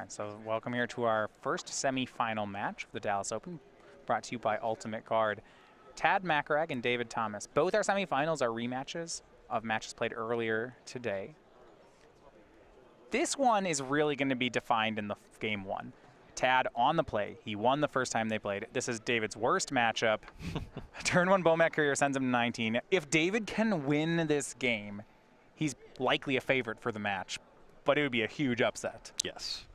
right, so welcome here to our first semi-final match of the Dallas Open, brought to you by Ultimate Card. Tad Macaraeg and David Thomas. Both our semi-finals are rematches of matches played earlier today. This one is really going to be defined in the game one. Tad on the play. He won the first time they played. This is David's worst matchup. Turn one Bomat Courier sends him to 19. If David can win this game, he's likely a favorite for the match, but it would be a huge upset. Yes.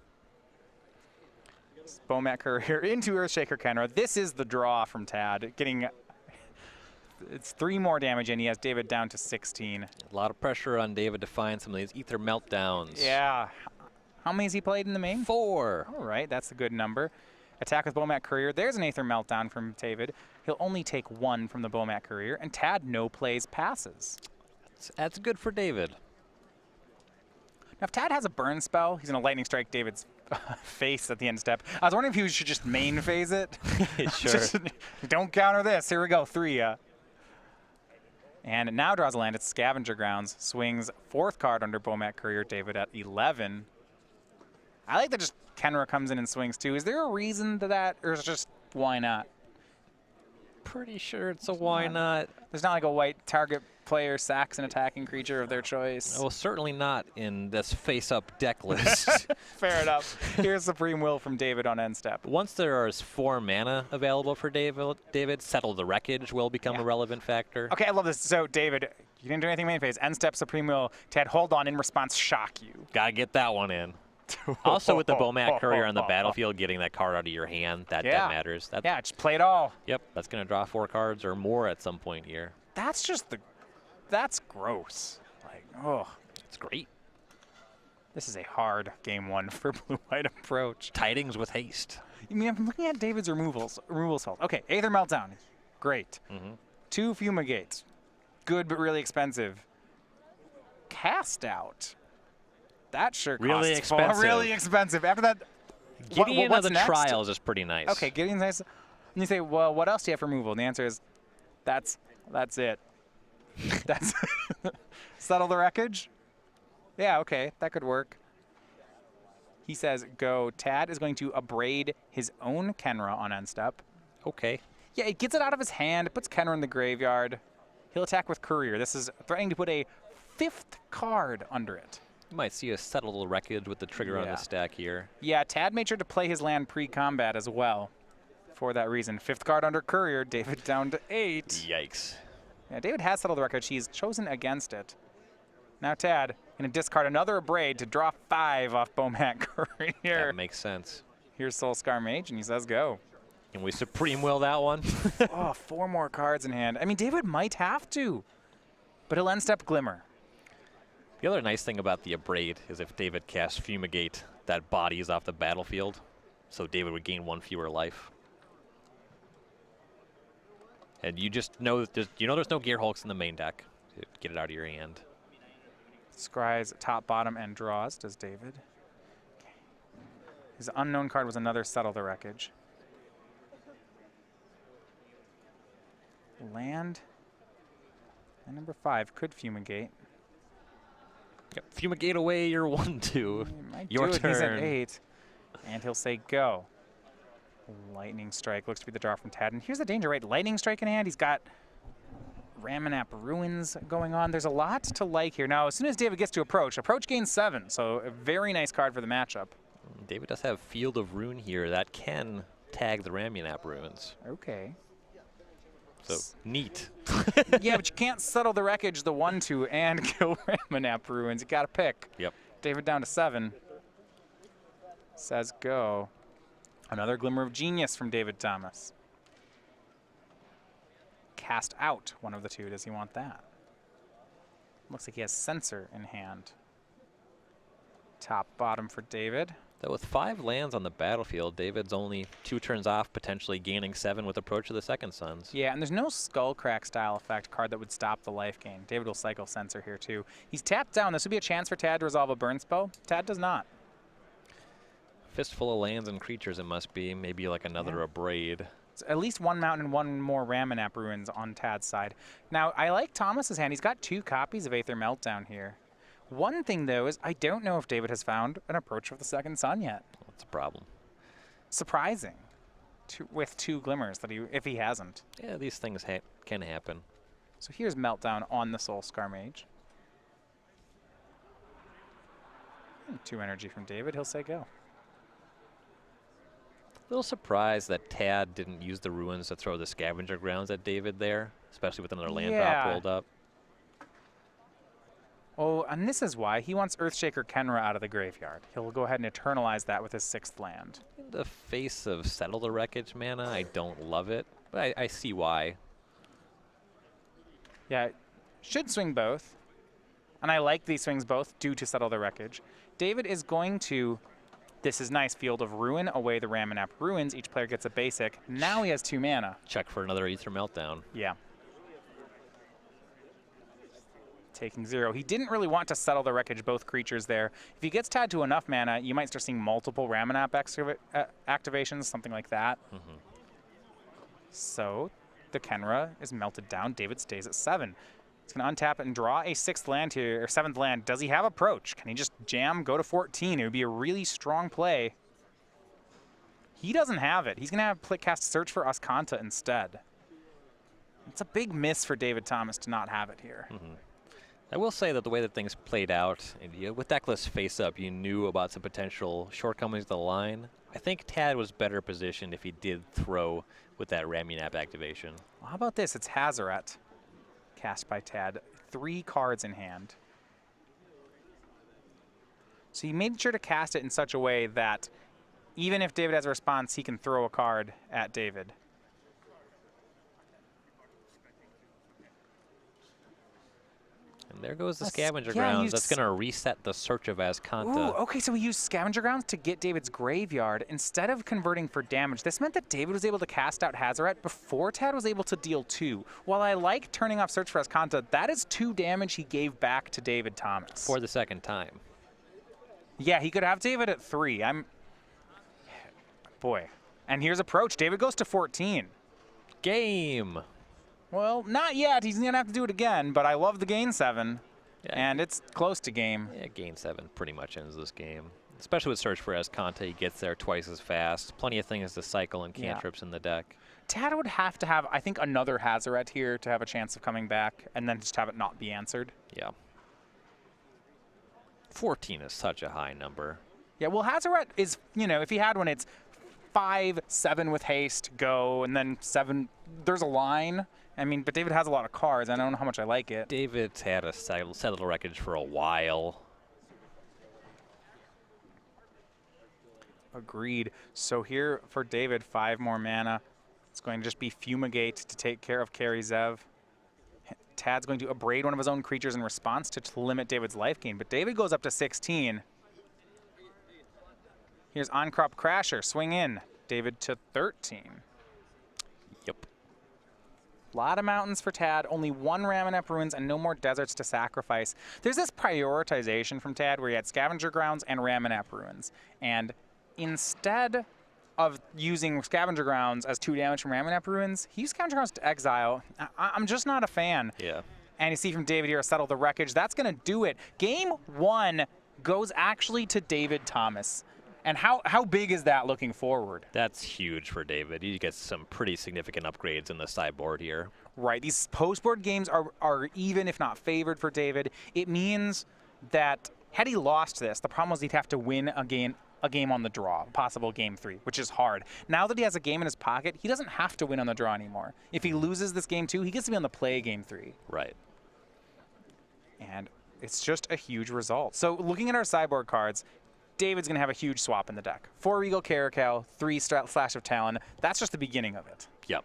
Bomat Courier into Earthshaker Kenra. This is the draw from Tad. Getting, it's 3 more damage, and he has David down to 16. A lot of pressure on David to find some of these Ether Meltdowns. Yeah. How many has he played in the main? 4. All right, that's a good number. Attack with Bomat Courier. There's an Aether Meltdown from David. He'll only take 1 from the Bomat Courier, and Tad no plays passes. That's good for David. Now, if Tad has a burn spell, he's going to Lightning Strike David's face at the end step. I was wondering if he should just main phase it. Sure. Just, don't counter this. Here we go, 3. And it now draws a land. It's Scavenger Grounds. Swings 4th card under Bomat Courier. David at 11. I like that just Kenra comes in and swings too. Is there a reason to that, or is it just why not? Pretty sure it's a why not. There's not like a white target player sacks an attacking creature of their choice. Well, certainly not in this face-up deck list. Fair enough. Here's Supreme Will from David on end step. Once there is 4 mana available for David, Settle the Wreckage will become a relevant factor. Okay, I love this. So, David, you didn't do anything main phase. End step, Supreme Will. Tad, hold on. In response, shock you. Gotta get that one in. Also, with the Bomat Courier on the battlefield, getting that card out of your hand, that matters. Yeah, just play it all. Yep, that's going to draw 4 cards or more at some point here. That's just that's gross. Like, oh. It's great. This is a hard game one for blue-white approach. Tidings with haste. I mean, I'm looking at David's removals fault. Okay, Aether Meltdown. Great. 2 Fumigates. Good, but really expensive. Cast Out. That sure costs really expensive. Really expensive. After that, Gideon what's of the next? Trials is pretty nice. Okay, Gideon's nice. And you say, well, what else do you have for removal? And the answer is, that's it. That's Settle the Wreckage? Yeah, okay, that could work. He says, go. Tad is going to abrade his own Kenra on end step. Okay. Yeah, it gets it out of his hand. It puts Kenra in the graveyard. He'll attack with Courier. This is threatening to put a 5th card under it. You might see a Settle the Wreckage with the trigger on the stack here. Yeah, Tad made sure to play his land pre-combat as well for that reason. 5th card under Courier, David down to 8. Yikes. Yeah, David has Settled the Wreckage. He's chosen against it. Now Tad going to discard another Abrade to draw 5 off Bomat Courier. That makes sense. Here's Soulscar Mage, and he says go. Can we Supreme Will that one? Oh, 4 more cards in hand. I mean, David might have to, but he'll end step Glimmer. The other nice thing about the Abrade is if David casts Fumigate, that body is off the battlefield, so David would gain 1 fewer life. And you just know that there's no Gear Hulks in the main deck. Get it out of your hand. Scries top, bottom, and draws, does David. His unknown card was another Settle the Wreckage. Land. And number 5 could Fumigate. Yep. Fumigate away your 1/2. Your turn. He's at 8. And he'll say go. Lightning Strike looks to be the draw from Tad. And here's the danger, right? Lightning Strike in hand. He's got Ramanap Ruins going on. There's a lot to like here. Now, as soon as David gets to Approach gains 7. So a very nice card for the matchup. David does have Field of Ruin here. That can tag the Ramunap Ruins. Okay. So, neat. Yeah, but you can't Settle the Wreckage, the 1/2, and kill Ramanap Ruins. You got to pick. Yep. David down to 7. Says go. Another Glimmer of Genius from David Thomas. Cast Out, one of the 2. Does he want that? Looks like he has Censor in hand. Top, bottom for David. Though with 5 lands on the battlefield, David's only 2 turns off, potentially gaining 7 with Approach of the Second Sons. Yeah, and there's no Skullcrack style effect card that would stop the life gain. David will cycle Censor here too. He's tapped down. This would be a chance for Tad to resolve a burn spell. Tad does not. Fistful of lands and creatures it must be. Maybe like another Abrade. It's at least 1 mountain and 1 more Ramanap Ruins on Tad's side. Now, I like Thomas's hand. He's got 2 copies of Aether Meltdown here. One thing, though, is I don't know if David has found an Approach of the Second Sun yet. It's a problem. Surprising with 2 glimmers that if he hasn't. Yeah, these things can happen. So here's Meltdown on the Soul Scar Mage. 2 energy from David. He'll say go. A little surprised that Tad didn't use the ruins to throw the scavenger grounds at David there, especially with another land drop rolled up. Oh, and this is why he wants Earthshaker Kenra out of the graveyard. He'll go ahead and eternalize that with his 6th land. In the face of Settle the Wreckage mana, I don't love it, but I see why. Yeah, should swing both. And I like these swings both due to Settle the Wreckage. David is going to, this is nice, Field of Ruin, away the Ramanap Ruins. Each player gets a basic. Now he has 2 mana. Check for another Ether Meltdown. Yeah. Taking 0. He didn't really want to Settle the Wreckage, both creatures there. If he gets Tad to enough mana, you might start seeing multiple Ramanap activations, something like that. So the Kenra is melted down. David stays at 7. He's going to untap it and draw a 6th land here, or 7th land. Does he have Approach? Can he just jam, go to 14? It would be a really strong play. He doesn't have it. He's going to have cast Search for Ascanta instead. It's a big miss for David Thomas to not have it here. I will say that the way that things played out, and with Deckless face up, you knew about some potential shortcomings of the line. I think Tad was better positioned if he did throw with that Ramunap activation. Well, how about this? It's Hazaret, cast by Tad. 3 cards in hand. So he made sure to cast it in such a way that even if David has a response, he can throw a card at David. And there goes the Scavenger Grounds. That's going to reset the Search of Ascanta. Ooh, okay, so we used Scavenger Grounds to get David's graveyard. Instead of converting for damage, this meant that David was able to cast out Hazaret before Tad was able to deal 2. While I like turning off Search for Ascanta, that is 2 damage he gave back to David Thomas. For the 2nd time. Yeah, he could have David at 3. Boy. And here's Approach. David goes to 14. Game. Well, not yet. He's going to have to do it again, but I love the gain 7. Yeah, and it's close to game. Yeah, gain 7 pretty much ends this game. Especially with Search for Ascanta, he gets there twice as fast. Plenty of things to cycle and cantrips in the deck. Tad would have to have, I think, another Hazaret here to have a chance of coming back, and then just have it not be answered. Yeah. 14 is such a high number. Yeah, well, Hazaret is, if he had one, it's 5, 7 with haste, go, and then 7. There's a line. I mean, but David has a lot of cards. I don't know how much I like it. David's had a Settle the Wreckage for a while. Agreed. So here for David, 5 more mana. It's going to just be Fumigate to take care of Carry Zev. Tad's going to abrade one of his own creatures in response to limit David's life gain, but David goes up to 16. Here's On-Crop Crasher, swing in. David to 13. Yep. A lot of mountains for Tad, only 1 Ramunap Ruins and no more deserts to sacrifice. There's this prioritization from Tad where he had Scavenger Grounds and Ramunap Ruins. And instead of using Scavenger Grounds as 2 damage from Ramunap Ruins, he used Scavenger Grounds to exile. I'm just not a fan. Yeah. And you see from David here, Settle the Wreckage. That's going to do it. Game 1 goes actually to David Thomas. And how big is that looking forward? That's huge for David. He gets some pretty significant upgrades in the sideboard here. Right. These post-board games are even, if not favored, for David. It means that had he lost this, the problem was he'd have to win a game on the draw, possible game 3, which is hard. Now that he has a game in his pocket, he doesn't have to win on the draw anymore. If he loses this game 2, he gets to be on the play game 3. Right. And it's just a huge result. So looking at our sideboard cards, David's going to have a huge swap in the deck. 4 Regal Caracal, 3 Flash of Talon. That's just the beginning of it. Yep.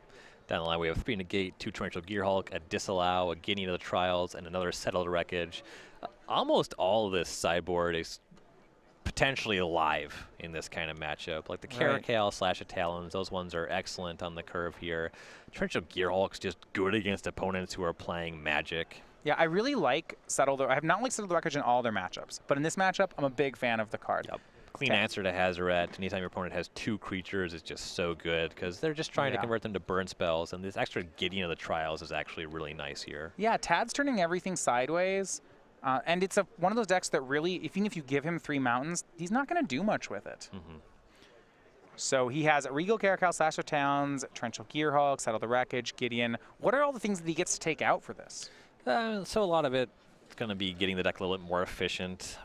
Down the line, we have 3 Negate, 2 Torrential Gearhulk, a Disallow, a Guinea to the Trials, and another Settle the Wreckage. Almost all of this sideboard is potentially alive in this kind of matchup. Like the Caracal slash of Talons, those ones are excellent on the curve here. Torrential Gearhulk's just good against opponents who are playing Magic. Yeah, I really like I have not liked Settle the Wreckage in all their matchups, but in this matchup, I'm a big fan of the card. Yep. Clean answer to Hazaret. Anytime your opponent has 2 creatures, it's just so good because they're just trying to convert them to burn spells, and this extra Gideon of the Trials is actually really nice here. Yeah, Tad's turning everything sideways, and it's one of those decks that really, even if you give him 3 mountains, he's not going to do much with it. So he has Regal Caracal, Slash of Towns, Torrential Gearhulk, Settle the Wreckage, Gideon. What are all the things that he gets to take out for this? So a lot of it is going to be getting the deck a little bit more efficient.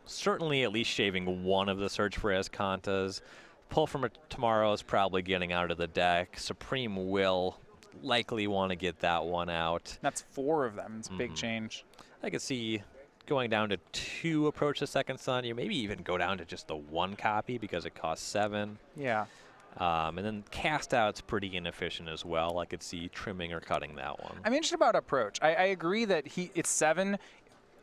Certainly at least shaving one of the Search for Escantas. Pull from a Tomorrow is probably getting out of the deck. Supreme will likely want to get that one out. That's 4 of them. It's a big change. I could see going down to 2 Approach the Second Sun. You maybe even go down to just the 1 copy because it costs 7. Yeah. And then Cast Out's pretty inefficient as well. I could see trimming or cutting that one. I'm interested about Approach. I agree that it's 7.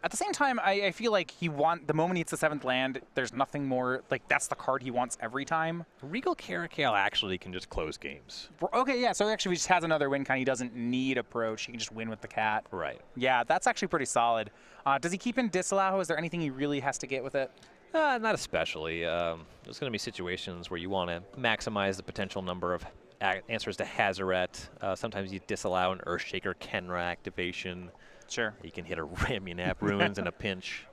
At the same time, I feel like the moment he hits the 7th land, there's nothing more, like that's the card he wants every time. Regal Caracal actually can just close games. Okay, yeah, so actually he just has another win con. He doesn't need Approach. He can just win with the cat. Right. Yeah, that's actually pretty solid. Does he keep in Disallow? Is there anything he really has to get with it? Not especially. There's going to be situations where you want to maximize the potential number of answers to Hazoret. Sometimes you disallow an Earthshaker Kenra activation. Sure. You can hit a Ramunap Ruins in a pinch.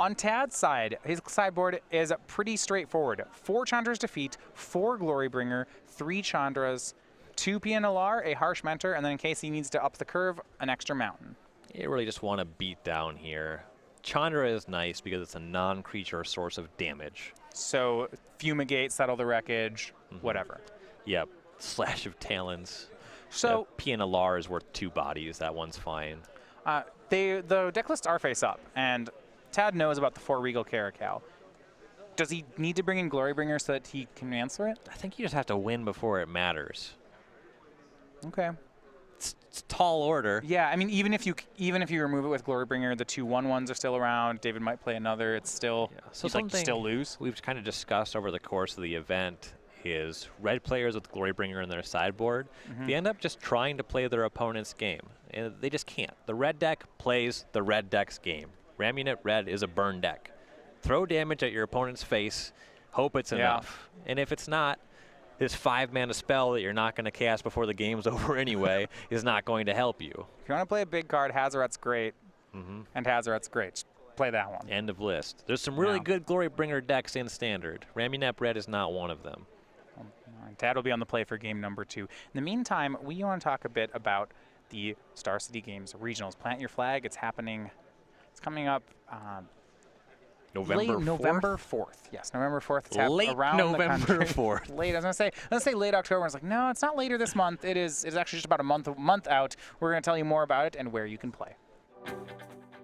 On Tad's side, his sideboard is pretty straightforward. 4 Chandra's Defeat, 4 Glorybringer, 3 Chandras, 2 PNLR, a Harsh Mentor, and then in case he needs to up the curve, an extra Mountain. You really just want to beat down here. Chandra is nice because it's a non-creature source of damage. So Fumigate, Settle the Wreckage, whatever. Yep. Slash of Talons. So PNLR is worth 2 bodies. That one's fine. The deck lists are face up, and Tad knows about the 4 Regal Caracal. Does he need to bring in Glorybringer so that he can answer it? I think you just have to win before it matters. Okay. It's tall order. Yeah, I mean, even if you remove it with Glorybringer, the 2 1/1s are still around. David might play another. It's still So you'd like to still lose. We've kind of discussed over the course of the event is red players with Glorybringer in their sideboard. They end up just trying to play their opponent's game, and they just can't. The red deck plays the red deck's game. Ramunap Red is a burn deck. Throw damage at your opponent's face, hope it's enough. And if it's not, this 5-mana spell that you're not going to cast before the game's over anyway is not going to help you. If you want to play a big card, Hazoret's great, and Hazoret's great. Just play that one. End of list. There's some really good Glorybringer decks in Standard. Ramunap Red is not one of them. Tad will be on the play for game number 2. In the meantime, we want to talk a bit about the Star City Games Regionals. Plant Your Flag. It's happening. It's coming up November 4th. Yes, November 4th. It's Late around November the country. 4th. Late. I was going to say late October. I was like, no, it's not later this month. It's actually just about a month out. We're going to tell you more about it and where you can play.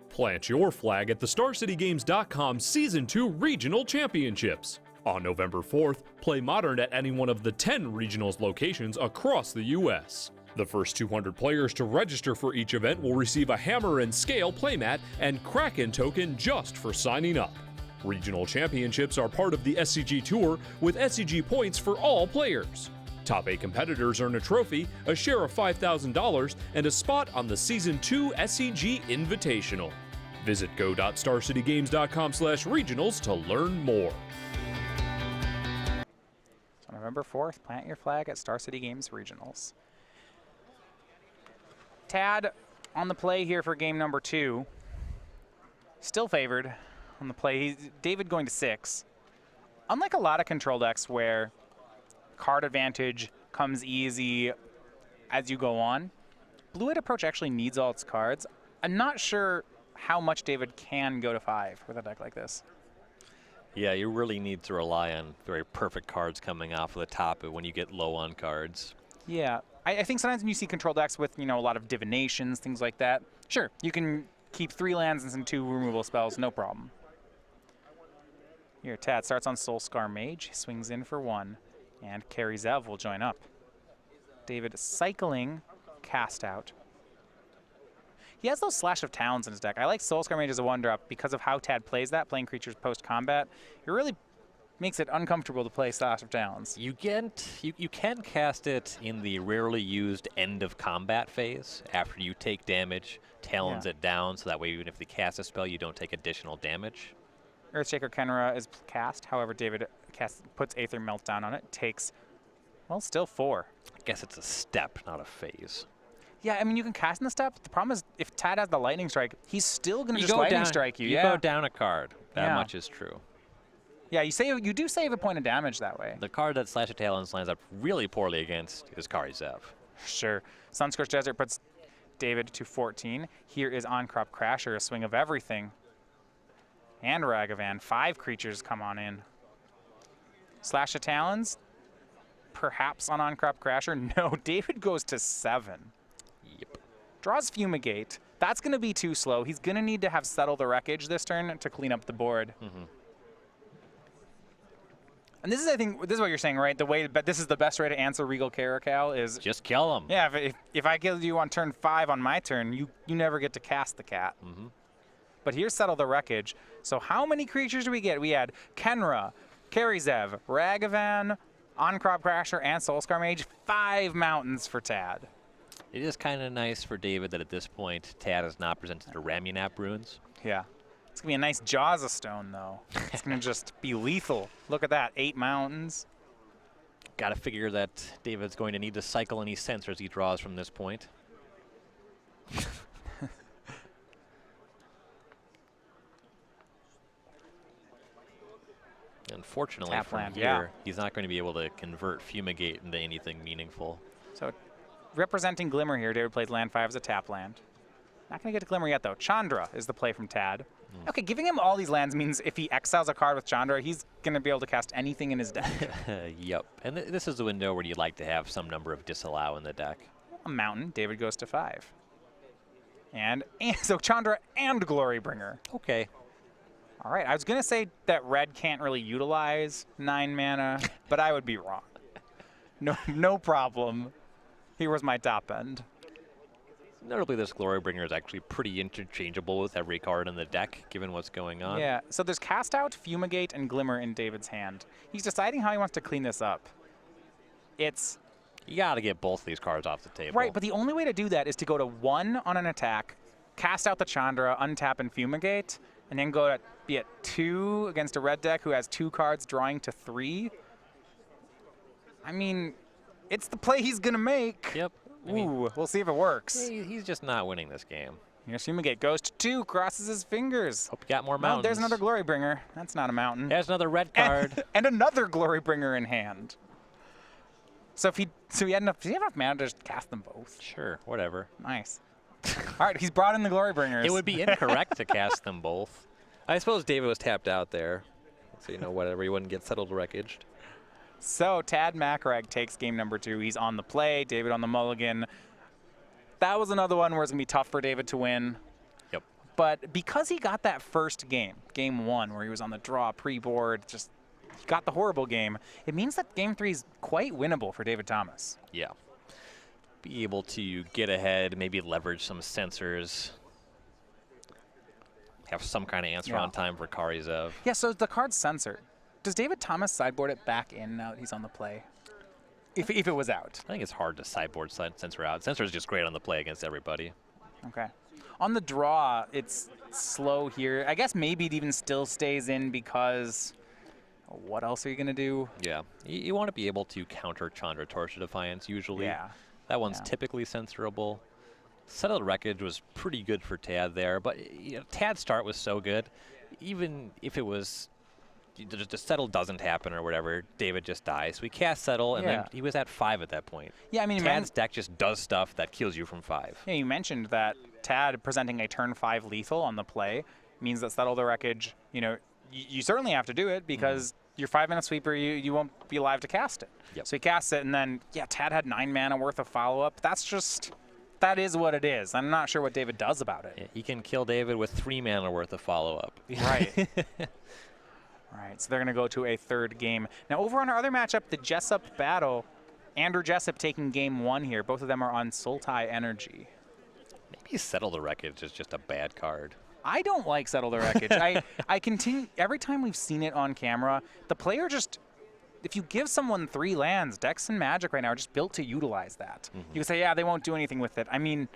Plant your flag at the StarCityGames.com Season 2 Regional Championships. On November 4th, play Modern at any one of the 10 regionals locations across the U.S. The first 200 players to register for each event will receive a Hammer and Scale playmat and Kraken token just for signing up. Regional championships are part of the SCG Tour with SCG points for all players. Top 8 competitors earn a trophy, a share of $5,000, and a spot on the Season 2 SCG Invitational. Visit go.starcitygames.com/regionals to learn more. So November 4th, plant your flag at Star City Games Regionals. Tad on the play here for game number 2. Still favored on the play. David going to 6. Unlike a lot of control decks where card advantage comes easy as you go on, Blue-White Approach actually needs all its cards. I'm not sure how much David can go to 5 with a deck like this. Yeah, you really need to rely on very perfect cards coming off of the top when you get low on cards. Yeah, I think sometimes when you see control decks with, a lot of divinations, things like that, sure, you can keep 3 lands and some 2 removal spells, no problem. Here, Tad starts on Soulscar Mage, swings in for 1, and Carrie Zev will join up. David cycling Cast Out. He has those Slash of Towns in his deck. I like Soulscar Mage as a 1-drop because of how Tad plays that, playing creatures post-combat. It really makes it uncomfortable to play Slash of Towns. You can cast it in the rarely used end of combat phase after you take damage, Talons it down, so that way even if they cast a spell, you don't take additional damage. Earthshaker Kenra is cast. However, David puts Aether Meltdown on it. Takes, well, still 4. I guess it's a step, not a phase. Yeah, I mean, you can cast in the step. The problem is if Tad has the Lightning Strike, he's still going to just Lightning Strike you. You go down a card. That much is true. Yeah, you do save a point of damage that way. The card that Slash of Talons lines up really poorly against is Karizev. Sure. Sunscorched Desert puts David to 14. Here is On-Crop Crasher, a swing of everything. And Ragavan. 5 creatures come on in. Slash of Talons, perhaps on-crop Crasher. No, David goes to 7. Yep. Draws Fumigate. That's going to be too slow. He's going to need to have Settle the Wreckage this turn to clean up the board. And this is, I think, this is what you're saying, right? But this is the best way to answer Regal Caracal is Just kill him. yeah. If I kill you on turn 5 on my turn, you never get to cast the cat. But here's Settle the Wreckage. So how many creatures do we get? We had Kenra, Karizev, Ragavan, On-Crop Crasher, and Soulscar Mage. 5 mountains for Tad. It is kind of nice for David that at this point, Tad has not presented the Ramunap runes. Yeah. It's going to be a nice Jaws of Stone, though. It's going to just be lethal. Look at that. 8 mountains. Got to figure that David's going to need to cycle any sensors he draws from this point. Unfortunately, from Tapland, here, yeah. he's not going to be able to convert Fumigate into anything meaningful. So representing Glimmer here, David plays land 5 as a tap land. Not going to get to Glimmer yet, though. Chandra is the play from Tad. Okay, giving him all these lands means if he exiles a card with Chandra, he's going to be able to cast anything in his deck. Yep. And this is the window where you'd like to have some number of disallow in the deck. A mountain, David goes to 5. And so Chandra and Glorybringer. Okay. All right, I was going to say that red can't really utilize 9 mana, but I would be wrong. No problem. Here was my top end. Notably, this Glorybringer is actually pretty interchangeable with every card in the deck, given what's going on. Yeah, so there's Cast Out, Fumigate, and Glimmer in David's hand. He's deciding how he wants to clean this up. It's... You got to get both these cards off the table. Right, but the only way to do that is to go to 1 on an attack, cast out the Chandra, untap and Fumigate, and then go to be at 2 against a red deck who has 2 cards drawing to 3. I mean, it's the play he's going to make. Yep. Ooh, we'll see if it works. He's just not winning this game. Here's Fumigate, goes to 2, crosses his fingers. Hope you got more Well, mountains. there's another Glorybringer. That's not a mountain. There's another red card. And another Glorybringer in hand. So he had enough mana to just cast them both. Sure, whatever. Nice. All right, he's brought in the Glorybringers. It would be incorrect to cast them both. I suppose David was tapped out there. So, whatever, he wouldn't get settled wreckaged. So Tad Macaraeg takes game number 2. He's on the play, David on the mulligan. That was another one where it's going to be tough for David to win. Yep. But because he got that first game 1, where he was on the draw pre-board, just he got the horrible game, it means that game 3 is quite winnable for David Thomas. Yeah. Be able to get ahead, maybe leverage some sensors. Have some kind of answer on time for Karizev. Yeah, so the card's censored. Does David Thomas sideboard it back in now that he's on the play? If it was out. I think it's hard to sideboard censor out. Censor is just great on the play against everybody. Okay. On the draw, it's slow here. I guess maybe it even still stays in because what else are you going to do? Yeah. You want to be able to counter Chandra Torch of Defiance usually. Yeah. That one's typically censorable. Settled Wreckage was pretty good for Tad there, but Tad's start was so good. Even if it was the settle doesn't happen or whatever, David just dies. So we cast settle, and then he was at 5 at that point. Yeah, I mean, Tad's deck just does stuff that kills you from 5. Yeah, you mentioned that Tad presenting a turn 5 lethal on the play means that Settle the Wreckage, you certainly have to do it because your 5-minute sweeper, you won't be alive to cast it. Yep. So he casts it, and then, Tad had 9 mana worth of follow-up. That is what it is. I'm not sure what David does about it. Yeah, he can kill David with 3 mana worth of follow-up. Right. All right, so they're going to go to a 3rd game. Now, over on our other matchup, the Jessup battle, Andrew Jessup taking game 1 here. Both of them are on Sultai Energy. Maybe Settle the Wreckage is just a bad card. I don't like Settle the Wreckage. I continue, every time we've seen it on camera, the player just, if you give someone 3 lands, Dex and Magic right now are just built to utilize that. You can say, they won't do anything with it. I mean,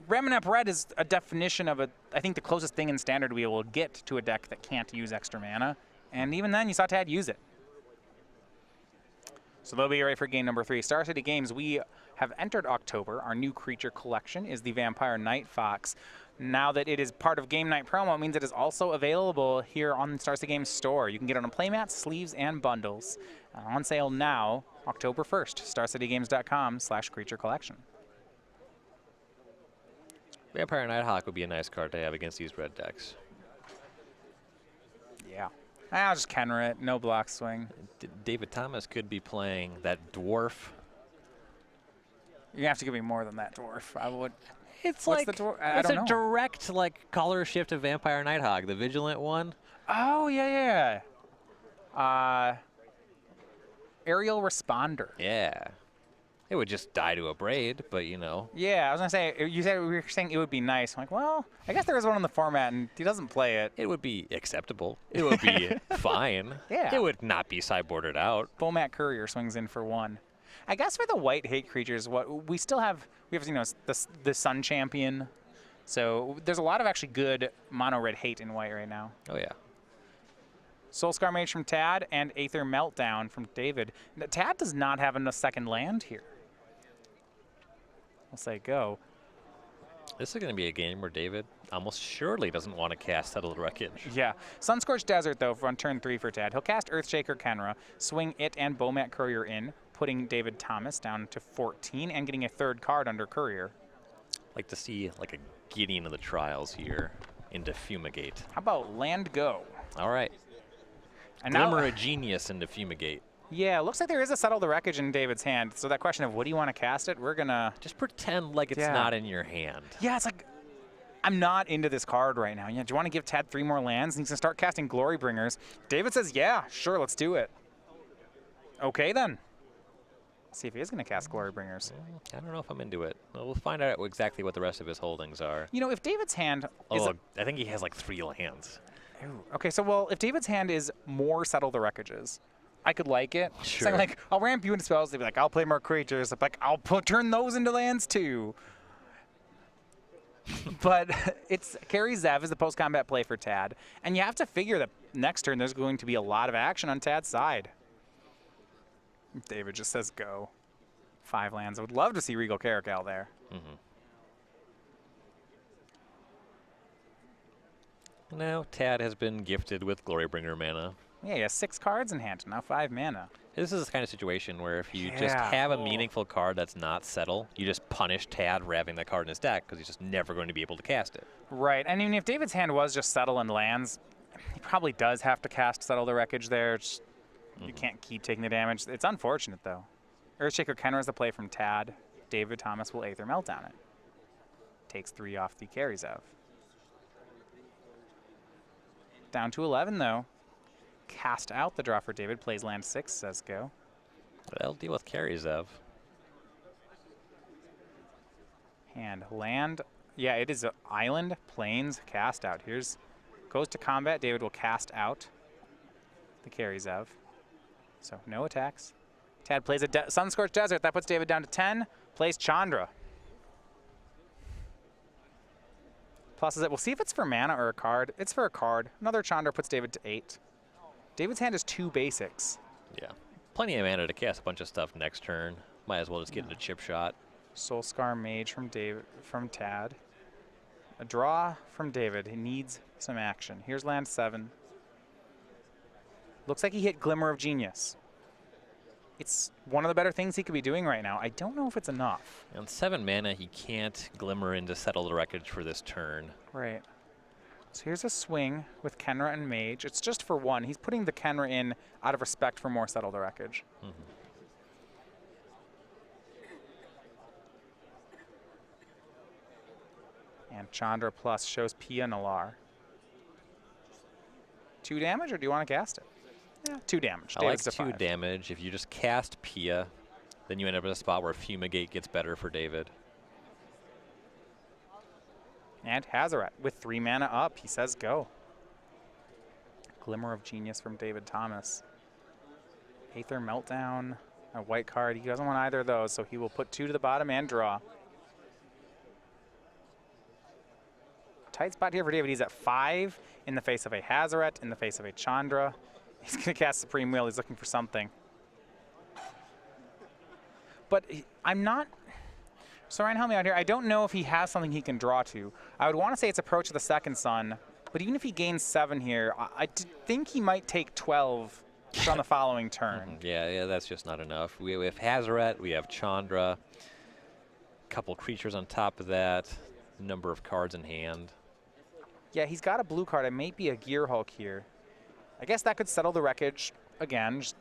Ramunap Red is a definition of I think the closest thing in Standard we will get to a deck that can't use extra mana. And even then, you saw Tad use it. So they'll be ready for game number 3. Star City Games, we have entered October. Our new creature collection is the Vampire Night Fox. Now that it is part of Game Night promo, it means it is also available here on the Star City Games store. You can get it on playmats, sleeves, and bundles. On sale now, October 1st, starcitygames.com/creature collection. Vampire Nighthawk would be a nice card to have against these red decks. Yeah. I'll just Kenra it, no block swing. David Thomas could be playing that dwarf. You have to give me more than that, dwarf. I would. It's What's like the dwarf? it's don't a know. direct like color shift of Vampire Nighthawk, the Vigilant one. Oh, yeah. Aerial Responder. Yeah. It would just die to a braid, but you know. Yeah, I was going to say, you said we were saying it would be nice. I'm like, well, I guess there is one in the format, and he doesn't play it. It would be acceptable. It would be fine. Yeah. It would not be sideboarded out. Bomat Courier swings in for 1. I guess for the white hate creatures, what we still have, the Sun Champion. So there's a lot of actually good mono red hate in white right now. Oh yeah. Soulscar Mage from Tad and Aether Meltdown from David. Now, Tad does not have a second land here. We'll say go. This is going to be a game where David almost surely doesn't want to cast Settled Wreckage. Yeah. Sunscorched Desert, though, on turn 3 for Tad. He'll cast Earthshaker Kenra, swing it and Bomat Courier in, putting David Thomas down to 14 and getting a 3rd card under Courier. Like to see like a Gideon of the Trials here into Fumigate. How about land go? All right. And Glimmer now, a Genius into Fumigate. yeah, it looks like there is a Settle the Wreckage in David's hand. So that question of, what do you want to cast it? We're going to... Just pretend like it's Yeah. not in your hand. Yeah, it's like, I'm not into this card right now. Yeah, do you want to give Tad 3 more lands? And he's going to start casting Glory Bringers. David says, yeah, sure, let's do it. Okay, then. Let's see if he is going to cast Glory Bringers. I don't know if I'm into it. Well, we'll find out exactly what the rest of his holdings are. You know, if David's hand is... Oh, I think he has like 3 lands. Okay, so, well, if David's hand is more Settle the Wreckages, I could like it. Sure. So, like, I'll ramp you into spells. They'd be like, I'll play more creatures. I'm like, turn those into lands, too. But it's Carry Zev is the post-combat play for Tad. And you have to figure that next turn there's going to be a lot of action on Tad's side. David just says go. 5 lands. I would love to see Regal Caracal there. Now Tad has been gifted with Glorybringer mana. Yeah, he has 6 cards in hand, now 5 mana. This is the kind of situation where if you just Yeah. have a meaningful card that's not Settle, you just punish Tad for having that card in his deck because he's just never going to be able to cast it. Right, I mean, if David's hand was just Settle and lands, he probably does have to cast Settle the Wreckage there. You can't keep taking the damage. It's unfortunate, though. Earthshaker Kenra is the play from Tad. David Thomas will Aether Meltdown it. Takes 3 off the Carry Zev. Down to 11, though. Cast out the draw for David. Plays land 6, says go. But that'll deal with Carry Zev. And land. Yeah, it is Island, Plains, cast out. Goes to combat. David will cast out the Carry Zev. So no attacks. Tad plays a Sunscorched Desert. That puts David down to 10. Plays Chandra. Pluses it. We'll see if it's for mana or a card. It's for a card. Another Chandra puts David to 8. David's hand is 2 basics. Yeah. Plenty of mana to cast a bunch of stuff next turn. Might as well just get into chip shot. Soulscar Mage from Tad. A draw from David. He needs some action. Here's land 7. Looks like he hit Glimmer of Genius. It's one of the better things he could be doing right now. I don't know if it's enough. On 7 mana, he can't Glimmer into Settle the Wreckage for this turn. Right. So here's a swing with Kenra and Mage. It's just for 1. He's putting the Kenra in out of respect for more Settle the Wreckage. And Chandra plus shows Pia Nalar. 2 damage, or do you want to cast it? Yeah, 2 damage. I like David's to 2 5. damage. If you just cast Pia, then you end up in a spot where Fumigate gets better for David. And Hazaret with 3 mana up. He says go. Glimmer of Genius from David Thomas. Aether Meltdown, a white card. He doesn't want either of those, so he will put 2 to the bottom and draw. Tight spot here for David. He's at 5 in the face of a Hazaret, in the face of a Chandra. He's going to cast Supreme Will. He's looking for something. But I'm not... So Ryan, help me out here. I don't know if he has something he can draw to. I would want to say it's Approach of the Second Sun, but even if he gains 7 here, I think he might take 12 on the following turn. Yeah, that's just not enough. We have Hazoret, we have Chandra, couple creatures on top of that, number of cards in hand. Yeah, he's got a blue card. It may be a Gear Hulk here. I guess that could settle the wreckage again. Just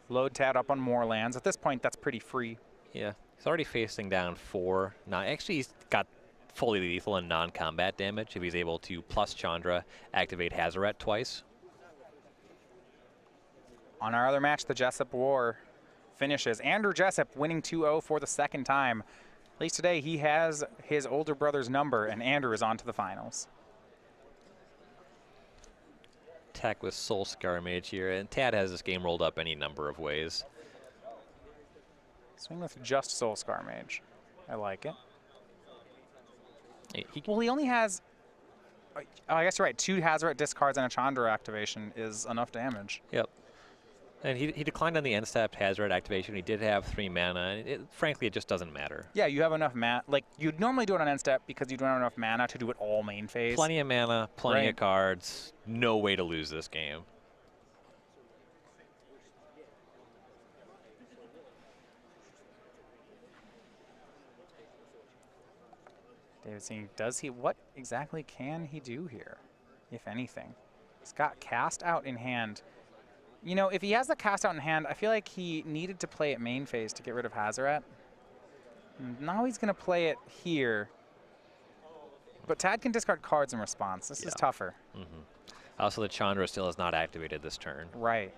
load Tad up on more lands. At this point, that's pretty free. Yeah, he's already facing down 4. Now, actually, he's got fully lethal and non-combat damage if he's able to plus Chandra, activate Hazoret twice. On our other match, the Jessup War finishes. Andrew Jessup winning 2-0 for the second time. At least today, he has his older brother's number, and Andrew is on to the finals. Attack with Soul Scar Mage here, and Tad has this game rolled up any number of ways. Swing with just Soul Scar Mage. I like it. He Well, he only has, oh, I guess you're right, 2 Hazoret discards and a Chandra activation is enough damage. Yep. And he declined on the end step Hazoret activation. He did have 3 mana. And frankly, it just doesn't matter. Yeah, you have enough mana. Like, you'd normally do it on end step because you don't have enough mana to do it all main phase. Plenty of mana, plenty Right. of cards. No way to lose this game. David saying, what exactly can he do here, if anything? He's got Cast Out in hand. You know, if he has the Cast Out in hand, I feel like he needed to play it main phase to get rid of Hazoret. Now he's going to play it here. But Tad can discard cards in response. This is tougher. Also, the Chandra still is not activated this turn. Right.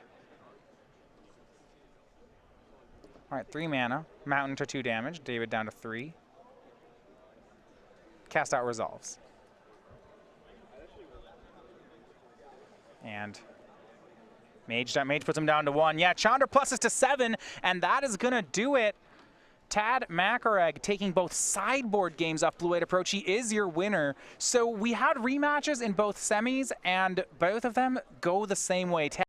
All right, 3 mana. Mountain to 2 damage. David down to 3. Cast Out resolves. And Mage puts him down to 1. Yeah, Chandra pluses to 7, and that is going to do it. Tad Macaraeg taking both sideboard games off Blue White Approach. He is your winner. So we had rematches in both semis, and both of them go the same way.